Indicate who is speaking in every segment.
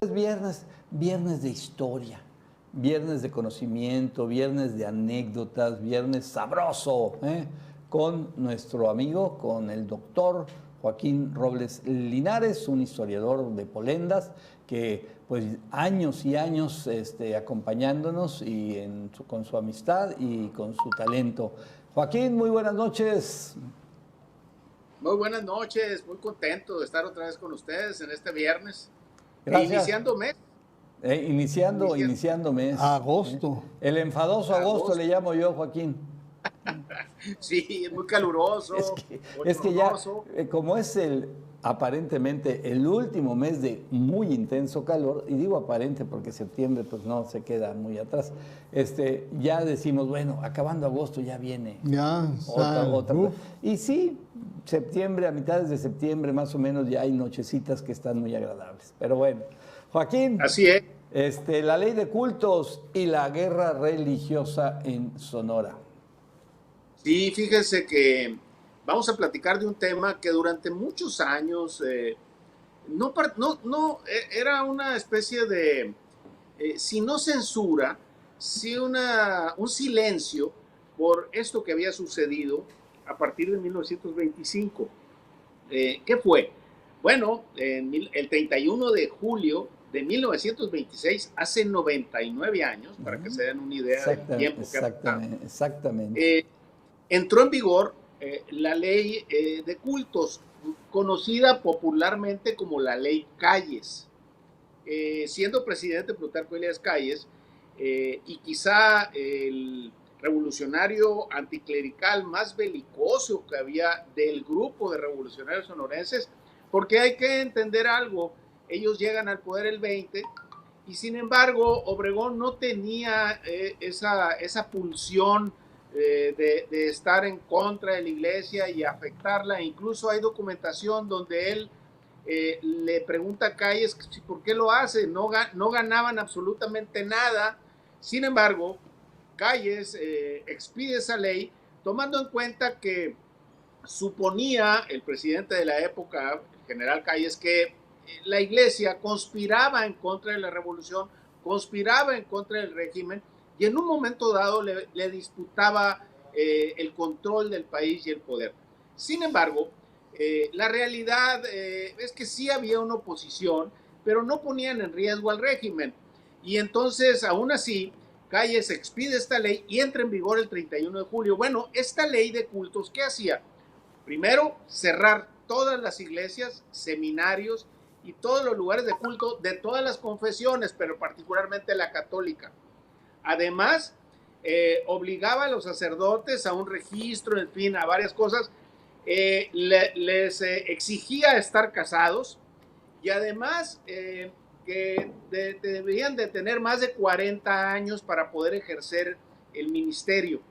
Speaker 1: Es viernes, viernes de historia, viernes de conocimiento, viernes de anécdotas, viernes sabroso, con nuestro amigo, con el doctor Joaquín Robles Linares, un historiador de Polendas que pues años y años acompañándonos y con su amistad y con su talento. Joaquín, muy buenas noches.
Speaker 2: Muy buenas noches, muy contento de estar otra vez con ustedes en este viernes.
Speaker 1: Gracias.
Speaker 2: Iniciando mes.
Speaker 1: Iniciando mes.
Speaker 3: Agosto.
Speaker 1: El enfadoso agosto le llamo yo, Joaquín.
Speaker 2: Sí, es muy caluroso.
Speaker 1: Es que ya, como es aparentemente el último mes de muy intenso calor, y digo aparente porque septiembre pues no se queda muy atrás, ya decimos, bueno, acabando agosto ya viene otra. Y sí, septiembre, a mitades de septiembre más o menos ya hay nochecitas que están muy agradables. Pero bueno, Joaquín.
Speaker 2: Así es.
Speaker 1: La ley de cultos y la guerra religiosa en Sonora.
Speaker 2: Sí, fíjense que vamos a platicar de un tema que durante muchos años era una especie de, si no censura, sí un silencio por esto que había sucedido a partir de 1925. ¿Qué fue? Bueno, el 31 de julio de 1926, hace 99 años, para que se den una idea del tiempo que ha pasado.
Speaker 1: Exactamente.
Speaker 2: Entró en vigor la ley de cultos, conocida popularmente como la ley Calles. Siendo presidente Plutarco Elías Calles, y quizá el revolucionario anticlerical más belicoso que había del grupo de revolucionarios sonorenses, porque hay que entender algo, ellos llegan al poder el 20, y sin embargo Obregón no tenía esa pulsión de estar en contra de la iglesia y afectarla. Incluso hay documentación donde él le pregunta a Calles por qué lo hace. No ganaban absolutamente nada. Sin embargo, Calles expide esa ley tomando en cuenta que suponía el presidente de la época, el general Calles, que la iglesia conspiraba en contra de la revolución, conspiraba en contra del régimen, y en un momento dado le disputaba el control del país y el poder. Sin embargo, la realidad es que sí había una oposición, pero no ponían en riesgo al régimen. Y entonces, aún así, Calles expide esta ley y entra en vigor el 31 de julio. Bueno, esta ley de cultos, ¿qué hacía? Primero, cerrar todas las iglesias, seminarios y todos los lugares de culto de todas las confesiones, pero particularmente la católica. Además, obligaba a los sacerdotes a un registro, en fin, a varias cosas. Les exigía estar casados, y además que deberían de tener más de 40 años para poder ejercer el ministerio,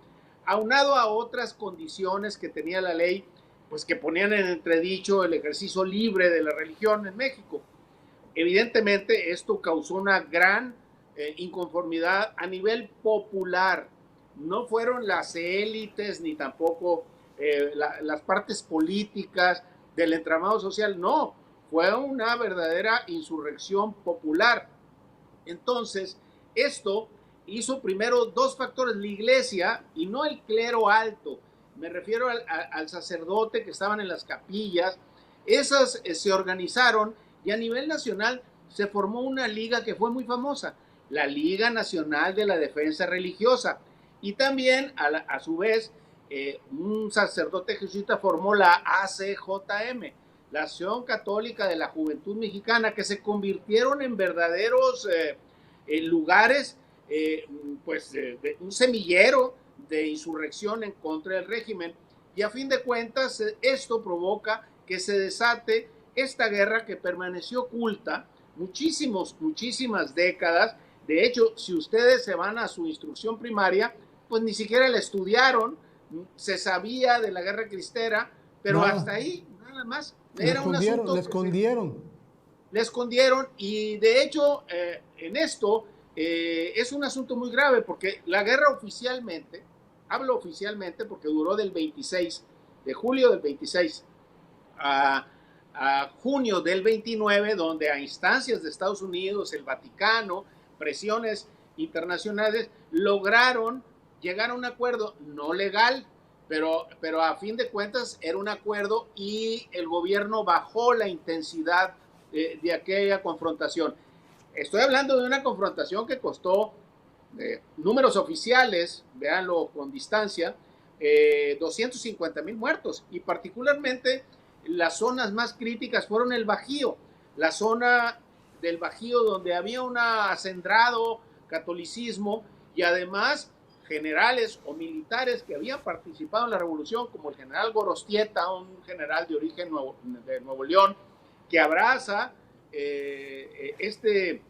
Speaker 2: aunado a otras condiciones que tenía la ley, pues que ponían en entredicho el ejercicio libre de la religión en México. Evidentemente esto causó una gran inconformidad a nivel popular. No fueron las élites ni tampoco las partes políticas del entramado social, no, fue una verdadera insurrección popular. Entonces, esto hizo primero dos factores: la iglesia y no el clero alto. Me refiero al sacerdote que estaban en las capillas. Esas se organizaron y a nivel nacional se formó una liga que fue muy famosa, la Liga Nacional de la Defensa Religiosa. Y también, a su vez, un sacerdote jesuita formó la ACJM, la Acción Católica de la Juventud Mexicana, que se convirtieron en verdaderos lugares, de un semillero de insurrección en contra del régimen. Y a fin de cuentas, esto provoca que se desate esta guerra que permaneció oculta muchísimas décadas. De hecho, si ustedes se van a su instrucción primaria, pues ni siquiera la estudiaron. Se sabía de la guerra cristera, pero hasta ahí nada más.
Speaker 3: Era un asunto le
Speaker 2: escondieron, y de hecho en esto es un asunto muy grave, porque la guerra oficialmente, hablo oficialmente porque duró del 26 de julio del 26 a junio del 29, donde a instancias de Estados Unidos, el Vaticano, presiones internacionales, lograron llegar a un acuerdo no legal, pero a fin de cuentas era un acuerdo y el gobierno bajó la intensidad de aquella confrontación. Estoy hablando de una confrontación que costó números oficiales, véanlo con distancia, 250,000 muertos, y particularmente las zonas más críticas fueron el Bajío, la zona del Bajío donde había un acendrado catolicismo y además generales o militares que habían participado en la revolución, como el general Gorostieta, un general de origen de Nuevo León, que abraza este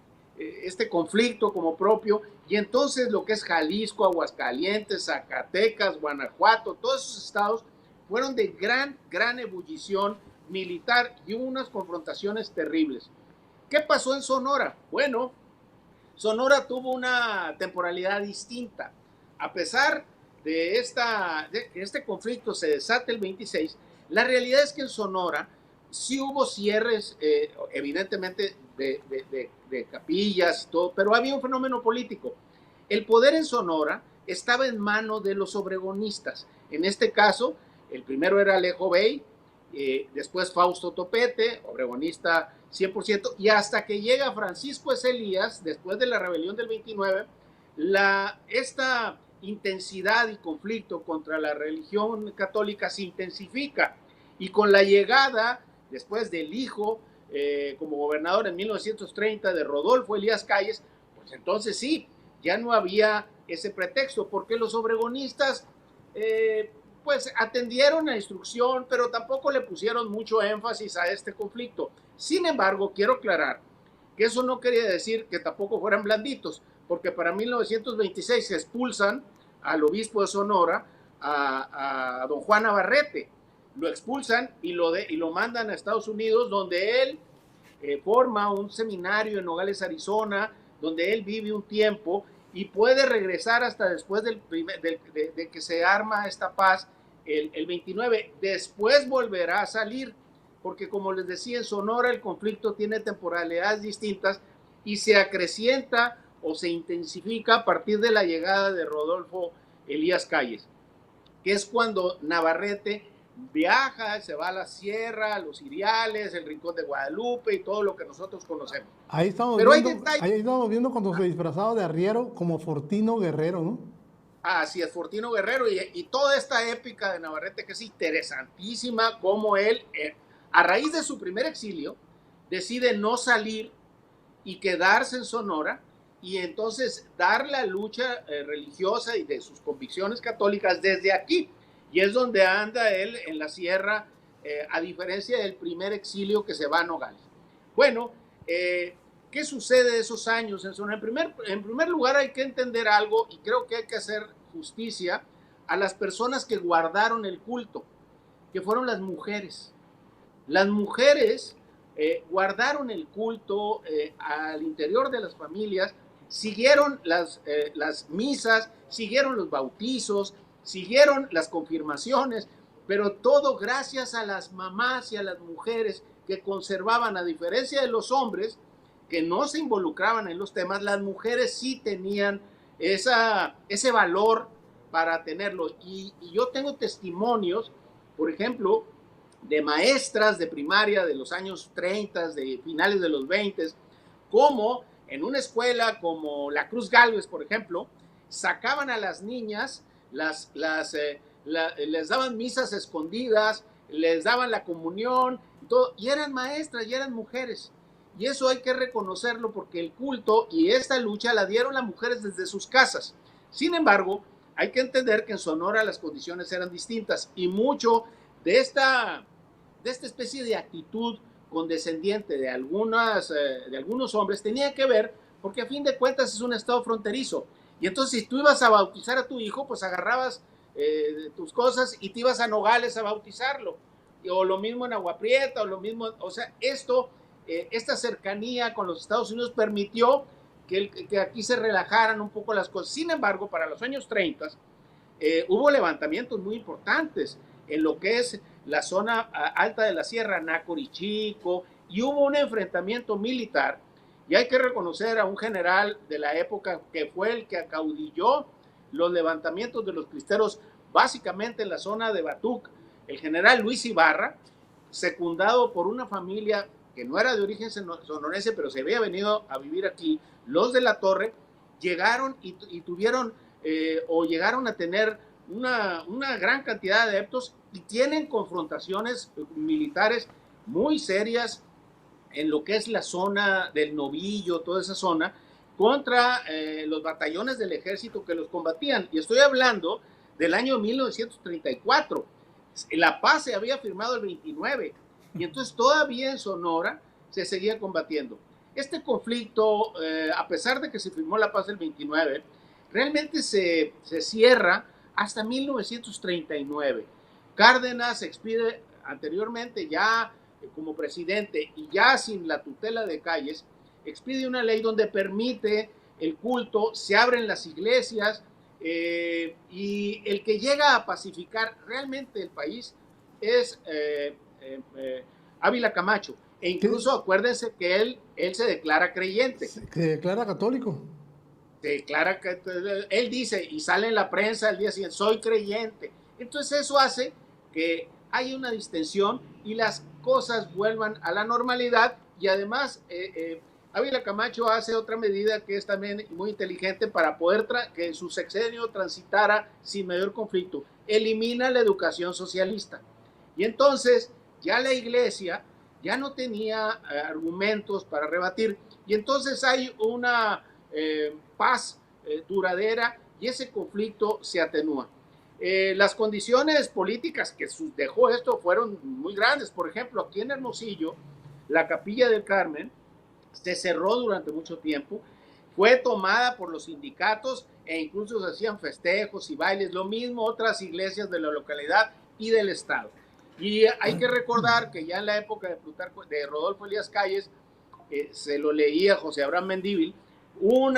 Speaker 2: conflicto como propio, y entonces lo que es Jalisco, Aguascalientes, Zacatecas, Guanajuato, todos esos estados fueron de gran ebullición militar y hubo unas confrontaciones terribles. ¿Qué pasó en Sonora? Bueno, Sonora tuvo una temporalidad distinta. A pesar de que este conflicto se desate el 26, la realidad es que en Sonora sí hubo cierres, evidentemente, de capillas y todo, pero había un fenómeno político. El poder en Sonora estaba en manos de los obregonistas. En este caso, el primero era Alejo Bey, después Fausto Topete, obregonista 100%, y hasta que llega Francisco S. Elías, después de la rebelión del 29, esta intensidad y conflicto contra la religión católica se intensifica, y con la llegada, después del hijo como gobernador en 1930 de Rodolfo Elías Calles, pues entonces sí, ya no había ese pretexto, porque los obregonistas pues atendieron la instrucción, pero tampoco le pusieron mucho énfasis a este conflicto. Sin embargo, quiero aclarar que eso no quería decir que tampoco fueran blanditos, porque para 1926 se expulsan al obispo de Sonora, a don Juan Navarrete. Lo expulsan y lo mandan a Estados Unidos, donde él forma un seminario en Nogales, Arizona, donde él vive un tiempo y puede regresar hasta después de que se arma esta paz el 29. Después volverá a salir, porque como les decía, en Sonora el conflicto tiene temporalidades distintas y se acrecienta o se intensifica a partir de la llegada de Rodolfo Elías Calles, que es cuando Navarrete viaja, se va a la sierra, a los Iriales, el Rincón de Guadalupe y todo lo que nosotros conocemos.
Speaker 3: Ahí estamos viendo cuando se disfrazaba de arriero como Fortino Guerrero, ¿no?
Speaker 2: Así es, Fortino Guerrero, y toda esta épica de Navarrete que es interesantísima, como él, a raíz de su primer exilio, decide no salir y quedarse en Sonora, y entonces dar la lucha religiosa y de sus convicciones católicas desde aquí. Y es donde anda él en la sierra, a diferencia del primer exilio que se va a Nogales. Bueno, ¿qué sucede esos años en Sonora? En primer lugar hay que entender algo, y creo que hay que hacer justicia a las personas que guardaron el culto, que fueron las mujeres. Las mujeres guardaron el culto al interior de las familias, siguieron las misas, siguieron los bautizos, siguieron las confirmaciones, pero todo gracias a las mamás y a las mujeres que conservaban, a diferencia de los hombres que no se involucraban en los temas, las mujeres sí tenían ese valor para tenerlo. Y yo tengo testimonios, por ejemplo, de maestras de primaria de los años 30, de finales de los 20, como en una escuela como la Cruz Gálvez, por ejemplo, sacaban a las niñas, les daban misas escondidas, les daban la comunión, y eran maestras y eran mujeres. Y eso hay que reconocerlo, porque el culto y esta lucha la dieron las mujeres desde sus casas. Sin embargo, hay que entender que en Sonora las condiciones eran distintas, y mucho de esta especie de actitud condescendiente de algunos hombres tenía que ver porque a fin de cuentas es un estado fronterizo. Y entonces si tú ibas a bautizar a tu hijo, pues agarrabas tus cosas y te ibas a Nogales a bautizarlo. O lo mismo en Agua Prieta, o lo mismo, o sea, esta cercanía con los Estados Unidos permitió que aquí se relajaran un poco las cosas. Sin embargo, para los años 30 hubo levantamientos muy importantes en lo que es la zona alta de la sierra, Nacorichico, y hubo un enfrentamiento militar, y hay que reconocer a un general de la época que fue el que acaudilló los levantamientos de los cristeros, básicamente en la zona de Batuc, el general Luis Ibarra, secundado por una familia que no era de origen sonorense, pero se había venido a vivir aquí, los de la Torre, llegaron y tuvieron, o llegaron a tener una gran cantidad de adeptos y tienen confrontaciones militares muy serias en lo que es la zona del Novillo, toda esa zona, contra los batallones del ejército que los combatían. Y estoy hablando del año 1934. La paz se había firmado el 29 y entonces todavía en Sonora se seguía combatiendo. Este conflicto, a pesar de que se firmó la paz el 29, realmente se cierra hasta 1939. Cárdenas expide anteriormente ya como presidente y ya sin la tutela de Calles, expide una ley donde permite el culto, se abren las iglesias, y el que llega a pacificar realmente el país es Ávila Camacho. E incluso acuérdense que él se declara creyente.
Speaker 3: ¿Se declara católico?
Speaker 2: Se declara que él dice, y sale en la prensa el día siguiente, soy creyente. Entonces eso hace que haya una distensión y las cosas vuelvan a la normalidad. Y además Ávila Camacho hace otra medida que es también muy inteligente para poder que su sexenio transitara sin mayor conflicto. Elimina la educación socialista. Y entonces ya la iglesia ya no tenía argumentos para rebatir. Y entonces hay una paz duradera y ese conflicto se atenúa. Las condiciones políticas que dejó esto fueron muy grandes. Por ejemplo, aquí en Hermosillo, la Capilla del Carmen se cerró durante mucho tiempo, fue tomada por los sindicatos e incluso se hacían festejos y bailes, lo mismo otras iglesias de la localidad y del estado. Y hay que recordar que ya en la época de Rodolfo Elías Calles, se lo leía José Abraham Mendívil, un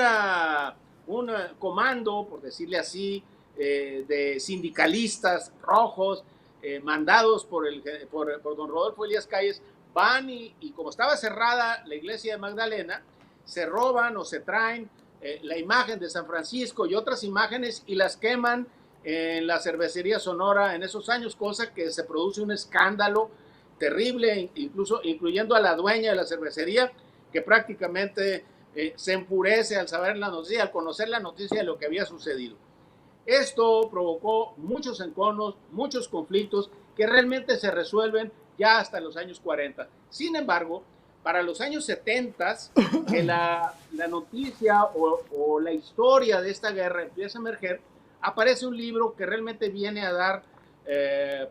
Speaker 2: comando, por decirle así, de sindicalistas rojos, mandados por don Rodolfo Elías Calles, van y como estaba cerrada la iglesia de Magdalena, se roban o se traen la imagen de San Francisco y otras imágenes y las queman en la cervecería Sonora en esos años, cosa que se produce un escándalo terrible, incluso incluyendo a la dueña de la cervecería, que prácticamente se enfurece al saber la noticia, al conocer la noticia de lo que había sucedido. Esto provocó muchos enconos, muchos conflictos que realmente se resuelven ya hasta los años 40. Sin embargo, para los años 70, que la noticia o la historia de esta guerra empieza a emerger, aparece un libro que realmente viene a dar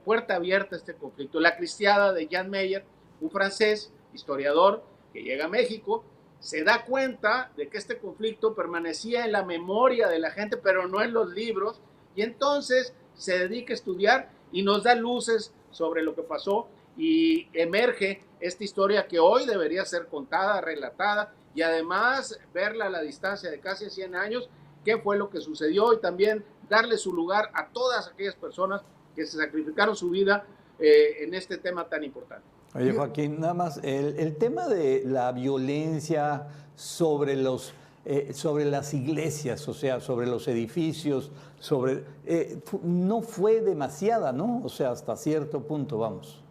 Speaker 2: puerta abierta a este conflicto. La Cristiada de Jan Meyer, un francés, historiador, que llega a México, se da cuenta de que este conflicto permanecía en la memoria de la gente, pero no en los libros, y entonces se dedica a estudiar y nos da luces sobre lo que pasó y emerge esta historia que hoy debería ser contada, relatada y además verla a la distancia de casi 100 años, qué fue lo que sucedió y también darle su lugar a todas aquellas personas que se sacrificaron su vida en este tema tan importante.
Speaker 1: Oye, Joaquín, nada más, el tema de la violencia sobre las iglesias, o sea, sobre los edificios, no fue demasiada, ¿no? O sea, hasta cierto punto, vamos.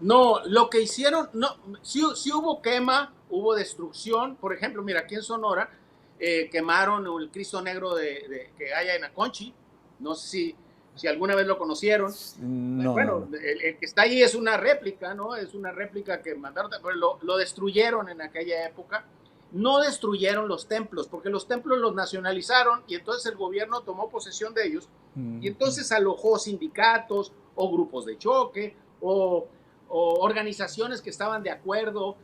Speaker 2: No, lo que hicieron, no, sí hubo quema, hubo destrucción. Por ejemplo, mira, aquí en Sonora quemaron el Cristo Negro que hay en Aconchi. No sé si alguna vez lo conocieron.
Speaker 1: No,
Speaker 2: bueno, no. El que está ahí es una réplica, ¿no? Es una réplica que mandaron, pero lo destruyeron en aquella época. No destruyeron los templos, porque los templos los nacionalizaron y entonces el gobierno tomó posesión de ellos y entonces alojó sindicatos o grupos de choque o organizaciones que estaban de acuerdo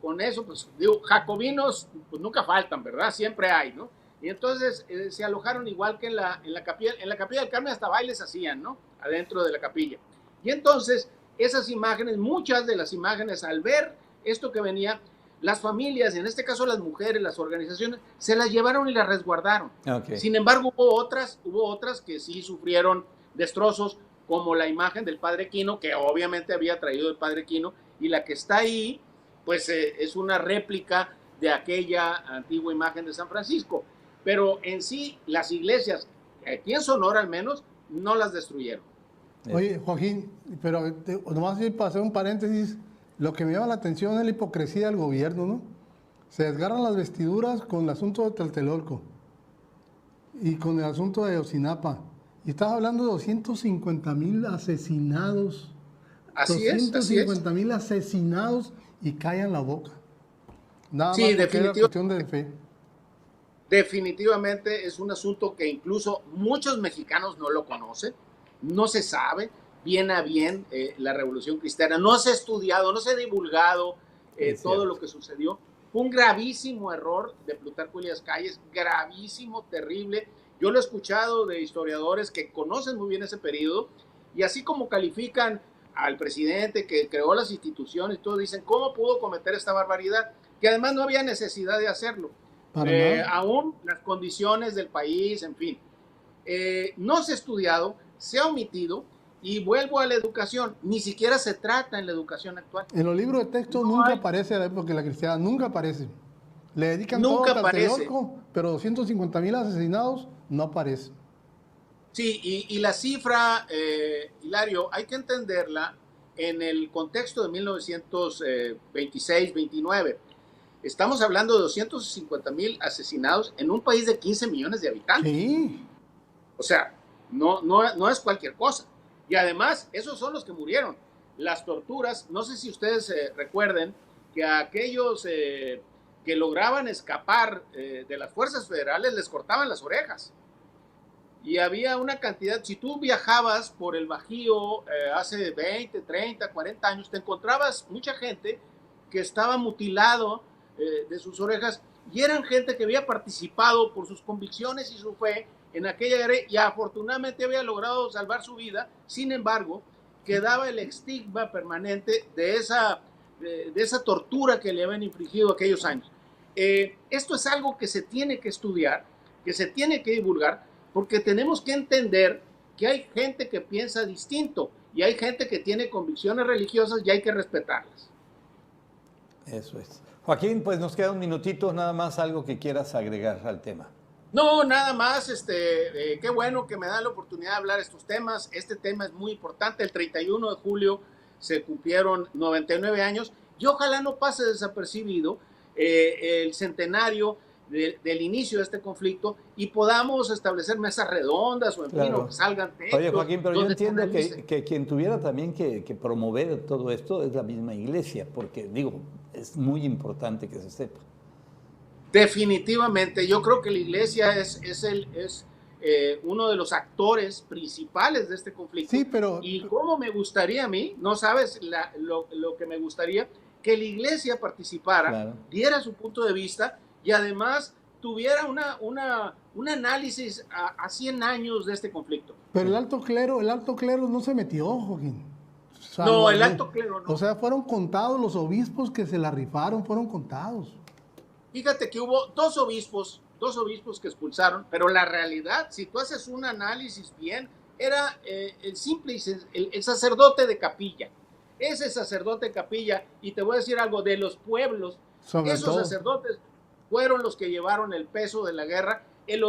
Speaker 2: con eso. Pues digo, jacobinos pues nunca faltan, ¿verdad? Siempre hay, ¿no? Y entonces se alojaron igual que en la capilla del Carmen, hasta bailes hacían, ¿no? Adentro de la capilla. Y entonces esas imágenes, muchas de las imágenes, al ver esto que venía, las familias, en este caso las mujeres, las organizaciones, se las llevaron y las resguardaron. Okay. Sin embargo, hubo otras que sí sufrieron destrozos, como la imagen del Padre Quino, que obviamente había traído el Padre Quino, y la que está ahí, pues es una réplica de aquella antigua imagen de San Francisco. Pero en sí, las iglesias, aquí en Sonora al menos, no las destruyeron.
Speaker 3: Oye, Joaquín, pero nomás para hacer un paréntesis, lo que me llama la atención es la hipocresía del gobierno, ¿no? Se desgarran las vestiduras con el asunto de Tlatelolco y con el asunto de Ayotzinapa. Y estás hablando de 250,000 asesinados.
Speaker 2: Así es.
Speaker 3: 250,000 asesinados y callan la boca. Nada
Speaker 2: Sí,
Speaker 3: más porque era cuestión de fe.
Speaker 2: Definitivamente es un asunto que incluso muchos mexicanos no lo conocen, no se sabe bien a bien la Revolución Cristiana, no se ha estudiado, no se ha divulgado todo lo que sucedió. Fue un gravísimo error de Plutarco Elías Calles, gravísimo, terrible. Yo lo he escuchado de historiadores que conocen muy bien ese periodo, y así como califican al presidente que creó las instituciones, todos dicen, ¿cómo pudo cometer esta barbaridad? Que además no había necesidad de hacerlo. Aún las condiciones del país, en fin. No se ha estudiado, se ha omitido, y vuelvo a la educación, ni siquiera se trata en la educación actual.
Speaker 3: En los libros de texto no nunca aparece la época de la cristiana, nunca aparece. Le dedican
Speaker 2: nunca
Speaker 3: todo a Tlatelolco, pero 250,000 asesinados no aparece.
Speaker 2: Sí, y la cifra, Hilario, hay que entenderla en el contexto de 1926-29. Estamos hablando de 250,000 asesinados en un país de 15 millones de habitantes.
Speaker 3: Sí.
Speaker 2: O sea, no es cualquier cosa. Y además, esos son los que murieron. Las torturas, no sé si ustedes recuerden que a aquellos que lograban escapar de las fuerzas federales les cortaban las orejas. Y había una cantidad, si tú viajabas por el Bajío hace 20, 30, 40 años, te encontrabas mucha gente que estaba mutilado de sus orejas, y eran gente que había participado por sus convicciones y su fe en aquella guerra, y afortunadamente había logrado salvar su vida. Sin embargo, quedaba el estigma permanente de esa tortura que le habían infligido aquellos años. Esto es algo que se tiene que estudiar, que se tiene que divulgar, porque tenemos que entender que hay gente que piensa distinto y hay gente que tiene convicciones religiosas y hay que respetarlas.
Speaker 1: Eso es. Joaquín, pues nos queda un minutito, nada más algo que quieras agregar al tema.
Speaker 2: No, nada más, qué bueno que me dan la oportunidad de hablar estos temas. Este tema es muy importante. El 31 de julio se cumplieron 99 años y ojalá no pase desapercibido el centenario del inicio de este conflicto y podamos establecer mesas redondas o en fin, o que salgan textos.
Speaker 1: Oye, Joaquín, pero yo entiendo que quien tuviera también que promover todo esto es la misma iglesia, porque digo, es muy importante que se sepa.
Speaker 2: Definitivamente, yo creo que la iglesia es uno de los actores principales de este conflicto.
Speaker 3: Sí, pero...
Speaker 2: Y cómo me gustaría a mí, no sabes lo que me gustaría, que la iglesia participara, claro, diera su punto de vista y además tuviera un análisis a 100 años de este conflicto.
Speaker 3: Pero el alto clero no se metió, Joaquín.
Speaker 2: O sea, no, el alto clero no.
Speaker 3: O sea, fueron contados los obispos que se la rifaron, fueron contados. Fíjate
Speaker 2: que hubo dos obispos que expulsaron, pero la realidad, si tú haces un análisis bien, era el sacerdote de capilla. Ese sacerdote de capilla, y te voy a decir algo, de los pueblos, esos sacerdotes fueron los que llevaron el peso de la guerra. El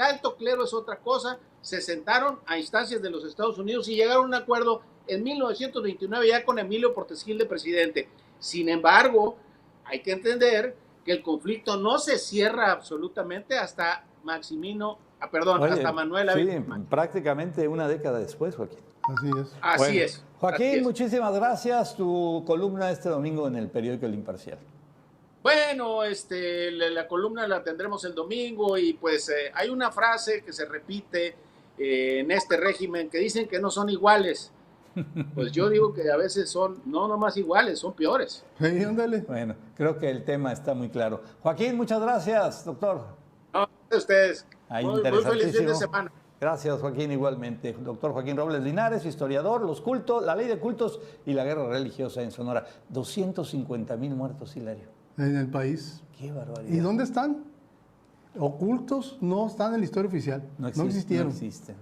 Speaker 2: alto clero es otra cosa. Se sentaron a instancias de los Estados Unidos y llegaron a un acuerdo en 1929 ya con Emilio Portes Gil de presidente. Sin embargo, hay que entender que el conflicto no se cierra absolutamente hasta hasta Manuel Ávila.
Speaker 1: Sí, prácticamente una década después, Joaquín.
Speaker 3: Así es.
Speaker 2: Así es.
Speaker 1: Joaquín, muchísimas gracias. Tu columna este domingo en el periódico El Imparcial.
Speaker 2: Bueno, la columna la tendremos el domingo y pues hay una frase que se repite en este régimen que dicen que no son iguales. Pues yo digo que a veces son no nomás iguales, son peores.
Speaker 3: Sí, ándale.
Speaker 1: Bueno, creo que el tema está muy claro. Joaquín, muchas gracias, doctor.
Speaker 2: No, a ustedes.
Speaker 1: Muy
Speaker 2: feliz fin de semana.
Speaker 1: Gracias, Joaquín, igualmente. Doctor Joaquín Robles Linares, historiador, los cultos, la ley de cultos y la guerra religiosa en Sonora. 250,000 muertos, Hilario.
Speaker 3: En el país.
Speaker 1: Qué barbaridad.
Speaker 3: ¿Y dónde están? Ocultos, no están en la historia oficial. No existieron.
Speaker 1: No existen.